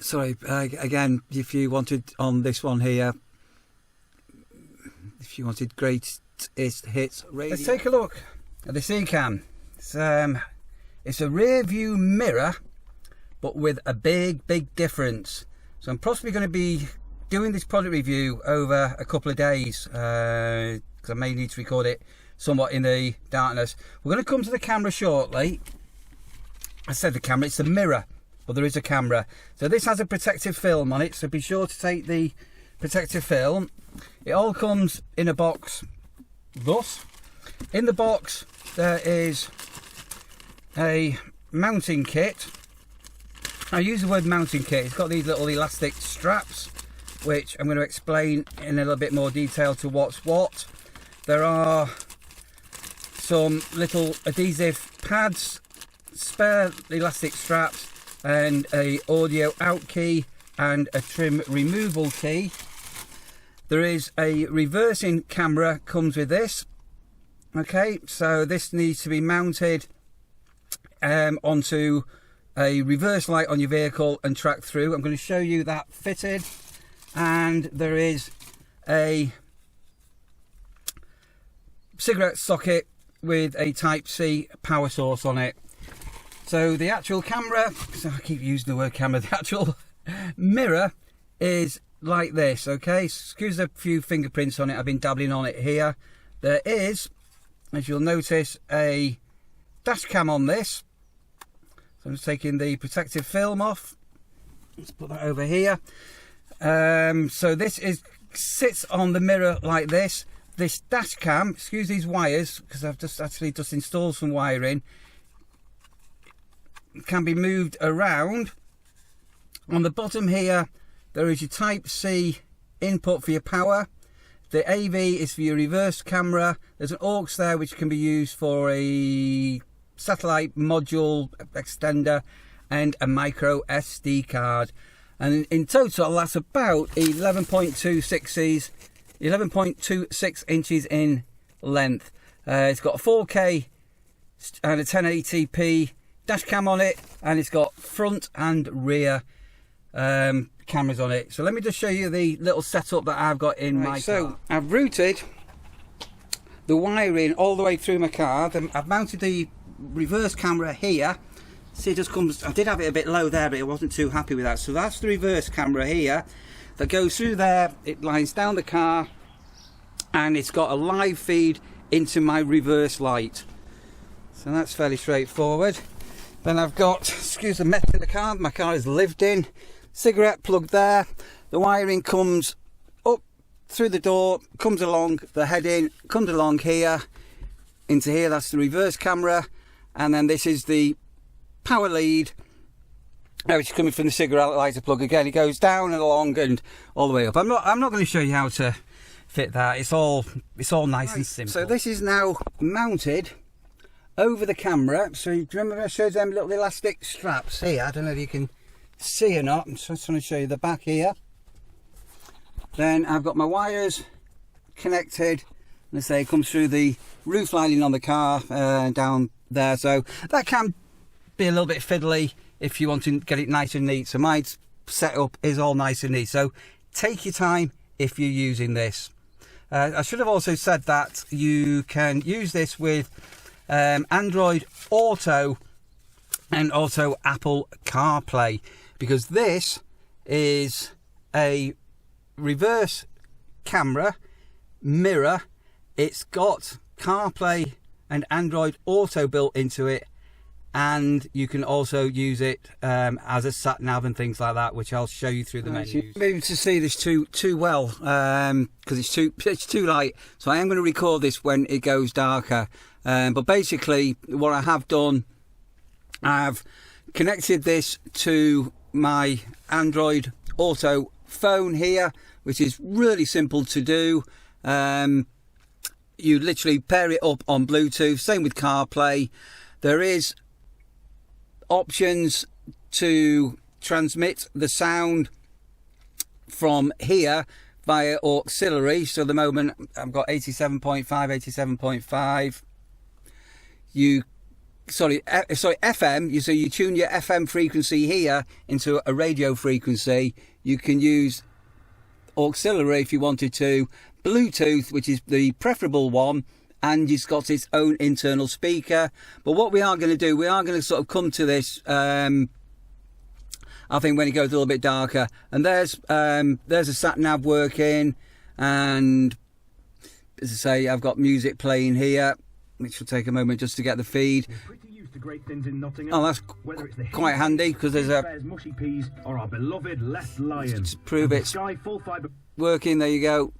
Sorry, again, if you wanted on this one here, if you wanted greatest hits radio. Let's take a look at the Seicane. It's a rear view mirror, but with a big difference. So I'm possibly going to be doing this product review over a couple of days, because I may need to record it somewhat in the darkness. We're going to come to the camera shortly. I said the camera, it's the mirror. Well, there is a camera. So this has a protective film on it, so be sure to take the protective film. It all comes in a box thus. In the box there is a mounting kit. I use the word mounting kit. It's got these little elastic straps, which I'm going to explain in a little bit more detail to what's what. There are some little adhesive pads, spare elastic straps, and a audio out key and a trim removal key. There is a reversing camera comes with this. Okay, so this needs to be mounted onto a reverse light on your vehicle and track through. I'm going to show you that fitted. And there is a cigarette socket with a Type-C power source on it. So the actual camera, so I keep using the word camera, the actual mirror is like this, okay? Excuse a few fingerprints on it, I've been dabbling on it here. There is, as you'll notice, a dash cam on this. So I'm just taking the protective film off. Let's put that over here. So this sits on the mirror like this. This dash cam, excuse these wires, because I've just installed some wiring, can be moved around. On the bottom here there is your Type-C input for your power. The AV is for your reverse camera. There's an aux there which can be used for a satellite module extender and a micro SD card. And in total that's about 11.26 inches in length. It's got a 4K and a 1080p dash cam on it, and it's got front and rear cameras on it. So let me just show you the little setup that I've got in my car. So I've routed the wiring all the way through my car. I've mounted the reverse camera here. See, it just comes, I did have it a bit low there, but I wasn't too happy with that. So that's the reverse camera here that goes through there. It lines down the car, and it's got a live feed into my reverse light. So that's fairly straightforward. Then I've got, excuse the mess in the car, my car is lived in. Cigarette plug there. The wiring comes up through the door, comes along the heading, comes along here, into here. That's the reverse camera. And then this is the power lead, which is coming from the cigarette lighter plug again. It goes down and along and all the way up. I'm not going to show you how to fit that. It's all nice and simple. So this is now mounted over the camera. So you remember I showed them little elastic straps here? I don't know if you can see or not. I'm just trying to show you the back here. Then I've got my wires connected. Let's say it comes through the roof lining on the car down there. So that can be a little bit fiddly if you want to get it nice and neat. So my setup is all nice and neat. So take your time if you're using this. I should have also said that you can use this with Android Auto and also Apple CarPlay, because this is a reverse camera mirror. It's got CarPlay and Android Auto built into it, and you can also use it as a sat nav and things like that, which I'll show you through the menus. Maybe to see this too well, because it's too light, so I am going to record this when it goes darker. But basically what I have done, I've connected this to my Android Auto phone here, which is really simple to do. You literally pair it up on Bluetooth, same with CarPlay. There is options to transmit the sound from here via auxiliary. So at the moment I've got 87.5. You FM. So you tune your FM frequency here into a radio frequency. You can use auxiliary if you wanted to, Bluetooth, which is the preferable one, and it's got its own internal speaker. But what we are going to do, we are going to sort of come to this, I think, when it goes a little bit darker. And there's a sat nav working, and as I say, I've got music playing here, which will take a moment just to get the feed. Oh, that's quite handy, because there's a mushy peas or our beloved left lion. To prove it's working, there you go.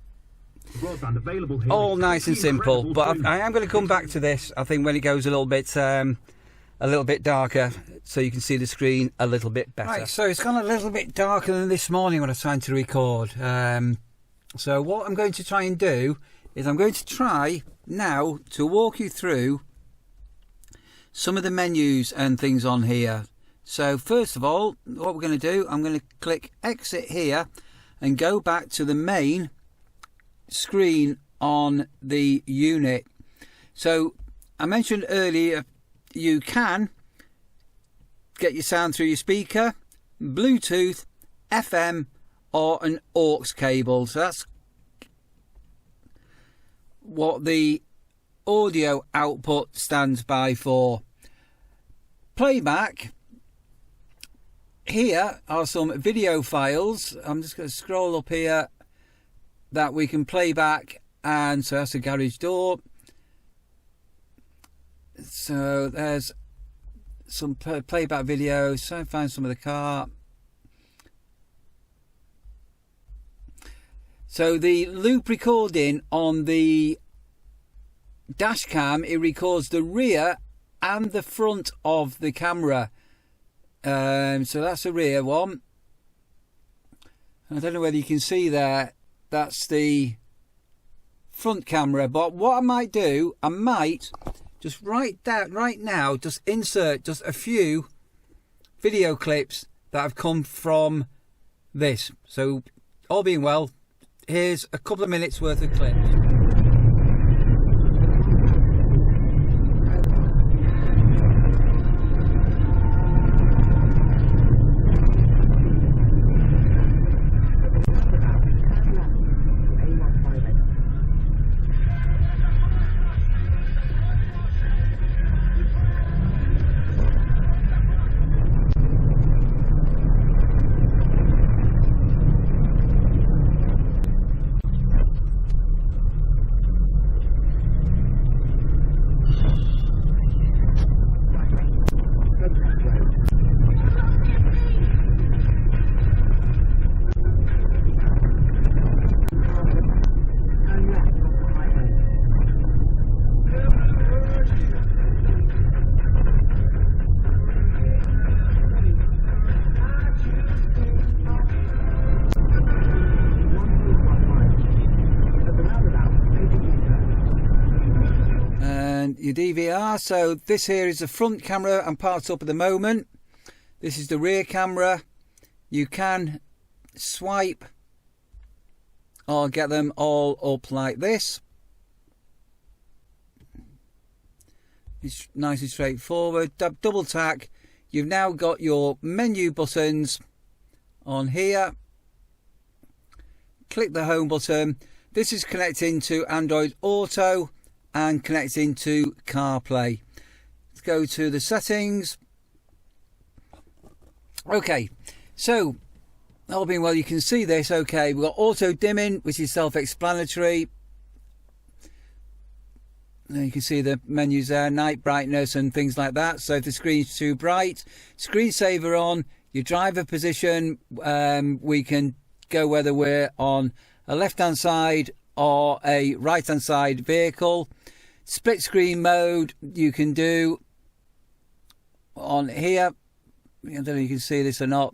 Broadband available here. All nice and simple, but I am going to come back to this, I think, when it goes a little bit darker, so you can see the screen a little bit better. Right, so it's gone a little bit darker than this morning when I was trying to record. So what I'm going to try and do is I'm going to try now to walk you through some of the menus and things on here. So first of all, what we're going to do, I'm going to click exit here and go back to the main screen on the unit. So I mentioned earlier, you can get your sound through your speaker, Bluetooth, FM, or an aux cable. So that's what the audio output stands by for. Playback, here are some video files. I'm just going to scroll up here that we can play back, and so that's the garage door. So there's some playback videos. So find some of the car. So the loop recording on the dash cam, it records the rear and the front of the camera. So that's the rear one. I don't know whether you can see there. That's the front camera. But what I might do, I might just right now, just insert just a few video clips that have come from this. So all being well, here's a couple of minutes worth of clips. Your DVR. So this here is the front camera and parts up at the moment. This is the rear camera. You can swipe or get them all up like this. It's nice and straightforward. Double tack. You've now got your menu buttons on here. Click the home button. This is connecting to Android Auto and connecting to CarPlay. Let's go to the settings. Okay, so all being well, you can see this. Okay, we've got auto dimming, which is self-explanatory. There you can see the menus there, night brightness and things like that. So if the screen's too bright, screensaver on, your driver position, we can go whether we're on a left-hand side or a right-hand side vehicle. Split screen mode you can do on here. I don't know if you can see this or not.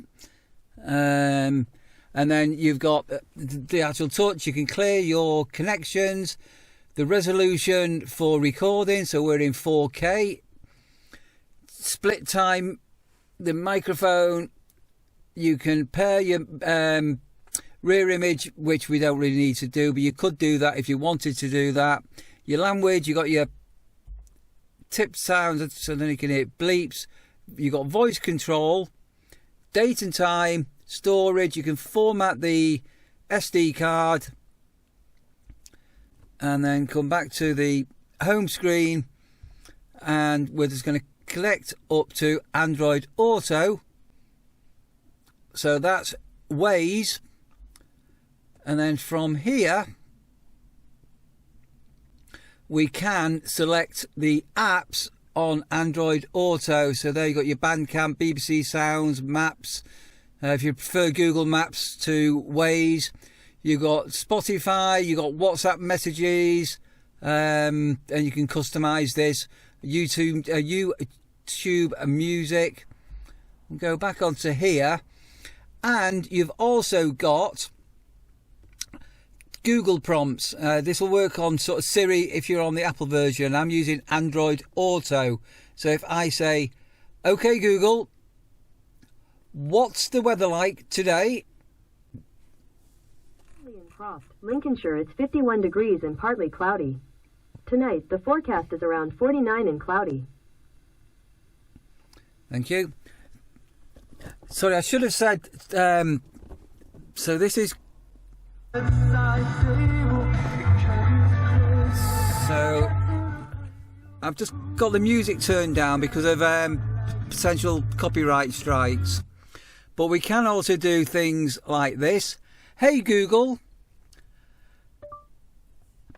And then you've got the actual touch. You can clear your connections. The resolution for recording, so we're in 4K. Split time, the microphone. You can pair your rear image, which we don't really need to do, but you could do that if you wanted to do that. Your language, you got your tip sounds, so then you can hear bleeps. You've got voice control, date and time, storage. You can format the SD card and then come back to the home screen, and we're just going to collect up to Android Auto. So that's Waze, and then from here we can select the apps on Android Auto. So there you got your Bandcamp, BBC Sounds, Maps. If you prefer Google Maps to Waze, you got Spotify, you got WhatsApp messages, and you can customize this. YouTube music. We'll go back onto here, and you've also got Google prompts. This will work on sort of Siri if you're on the Apple version. I'm using Android Auto. So if I say, "Okay Google, what's the weather like today?" In Croft, Lincolnshire, it's 51 degrees and partly cloudy. Tonight, the forecast is around 49 and cloudy. Thank you. Sorry, I should have said, so this is... So, I've just got the music turned down because of potential copyright strikes. But we can also do things like this. "Hey Google,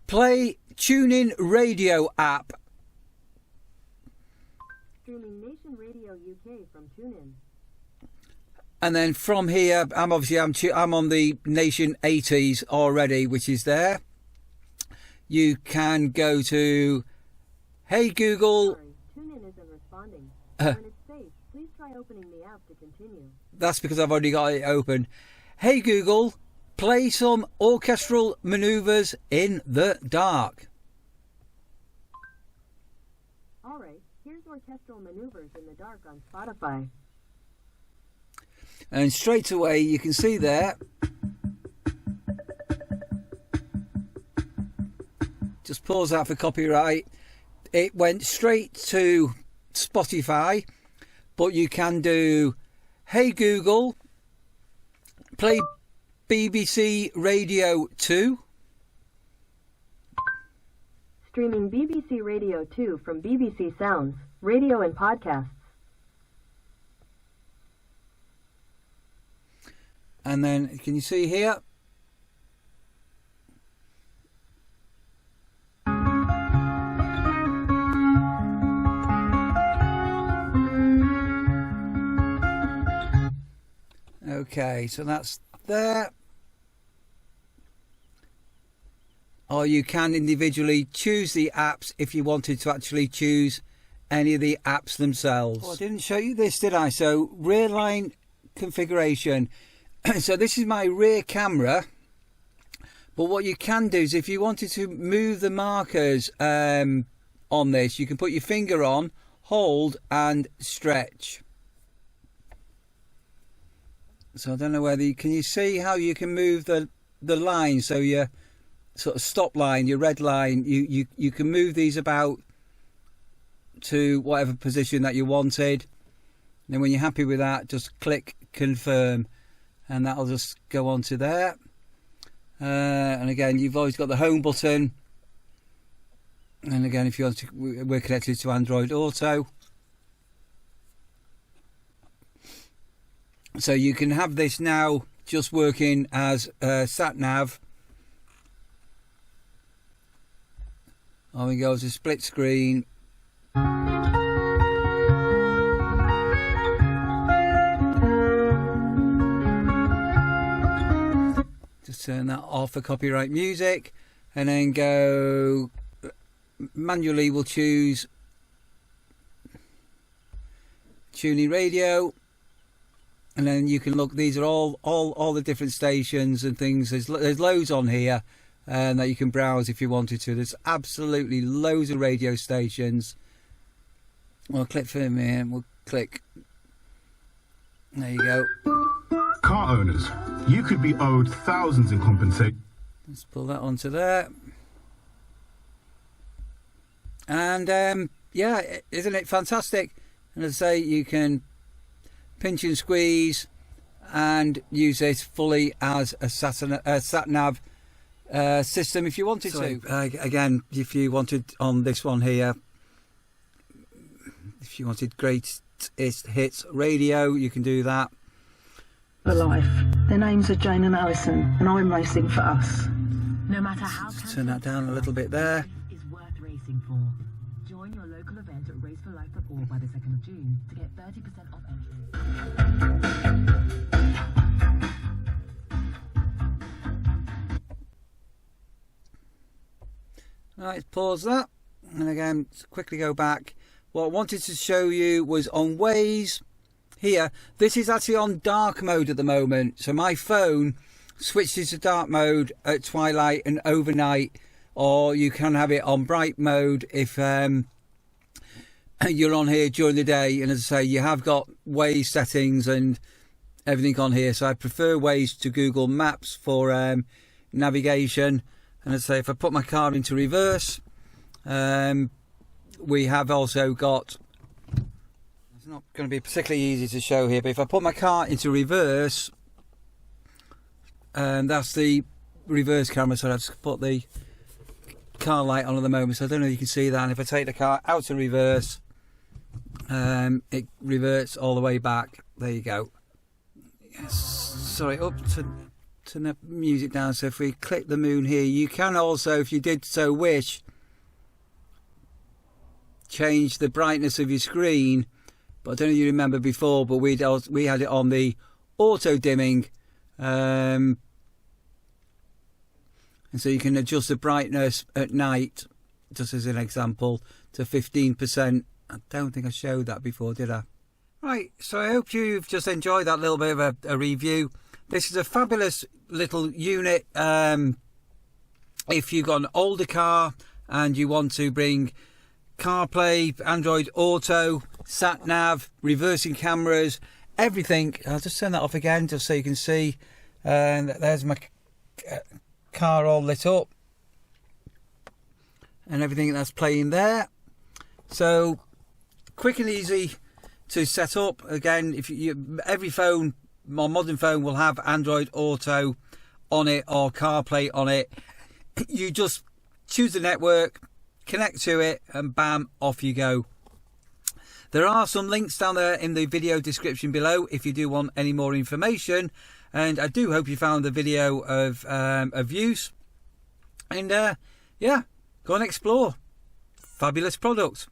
play TuneIn Radio app." Streaming Nation Radio UK from TuneIn. And then from here, I'm on the Nation 80s already, which is there. You can go to "Hey Google." Sorry, TuneIn isn't responding. When it's safe, please try opening the app to continue. That's because I've already got it open. "Hey Google, play some orchestral maneuvers in the dark." Alright, here's orchestral maneuvers in the dark on Spotify. And straight away you can see there, just pause that for copyright, it went straight to Spotify. But you can do "Hey Google, play BBC Radio 2. Streaming BBC Radio 2 from BBC Sounds, radio and podcasts. And then, can you see here? Okay, so that's there. Or you can individually choose the apps if you wanted to actually choose any of the apps themselves. Oh, I didn't show you this, did I? So rear line configuration. So this is my rear camera. But what you can do is if you wanted to move the markers on this, you can put your finger on, hold and stretch. So I don't know whether can you see how you can move the line? So your sort of stop line, your red line, you can move these about to whatever position that you wanted. And then when you're happy with that, just click confirm, and that'll just go on to there. And again, you've always got the home button. And again, if you want to, we're connected to Android Auto. So you can have this now just working as sat nav. On we go to split screen. Just turn that off for copyright music, and then go manually. We'll choose TuneIn Radio. And then you can look, these are all the different stations and things. There's loads on here that you can browse if you wanted to. There's absolutely loads of radio stations. We'll click from here, we'll click. There you go. Car owners, you could be owed thousands in compensation. Let's pull that onto there. And yeah, isn't it fantastic? And as I say, you can pinch and squeeze and use this fully as a sat nav system if you wanted to. Again, if you wanted on this one here, if you wanted greatest hits radio, you can do that. For life. Their names are Jane and Alison, and I'm racing for us. No matter how turn that down a little bit there. is worth racing for. Join your local event at Race for Life Football by the 2nd of June to get 30% off entry. Right, pause that, and again quickly go back. What I wanted to show you was on Waze here. This is actually on dark mode at the moment, so my phone switches to dark mode at twilight and overnight, or you can have it on bright mode if you're on here during the day. And as I say, you have got Waze settings and everything on here, so I prefer Waze to Google Maps for navigation. And as I say, if I put my car into reverse, we have also got, it's not going to be particularly easy to show here, but if I put my car into reverse, that's the reverse camera, so I've just put the car light on at the moment, so I don't know if you can see that. And if I take the car out to reverse, it reverts all the way back. There you go. Yes. Sorry, up to the music down. So if we click the moon here, you can also, if you did so wish, change the brightness of your screen. But I don't know if you remember before, but we had it on the auto dimming, and so you can adjust the brightness at night, just as an example, to 15%. I don't think I showed that before, did I? Right, so I hope you've just enjoyed that little bit of a review. This is a fabulous little unit. If you've got an older car and you want to bring CarPlay, Android Auto, sat nav, reversing cameras, everything. I'll just turn that off again just so you can see. And there's my car all lit up and everything that's playing there. So quick and easy to set up. Again, if every phone, my modern phone, will have Android Auto on it or CarPlay on it. You just choose the network, connect to it, and bam, off you go. There are some links down there in the video description below if you do want any more information. And I do hope you found the video of use. And yeah, go and explore. Fabulous product.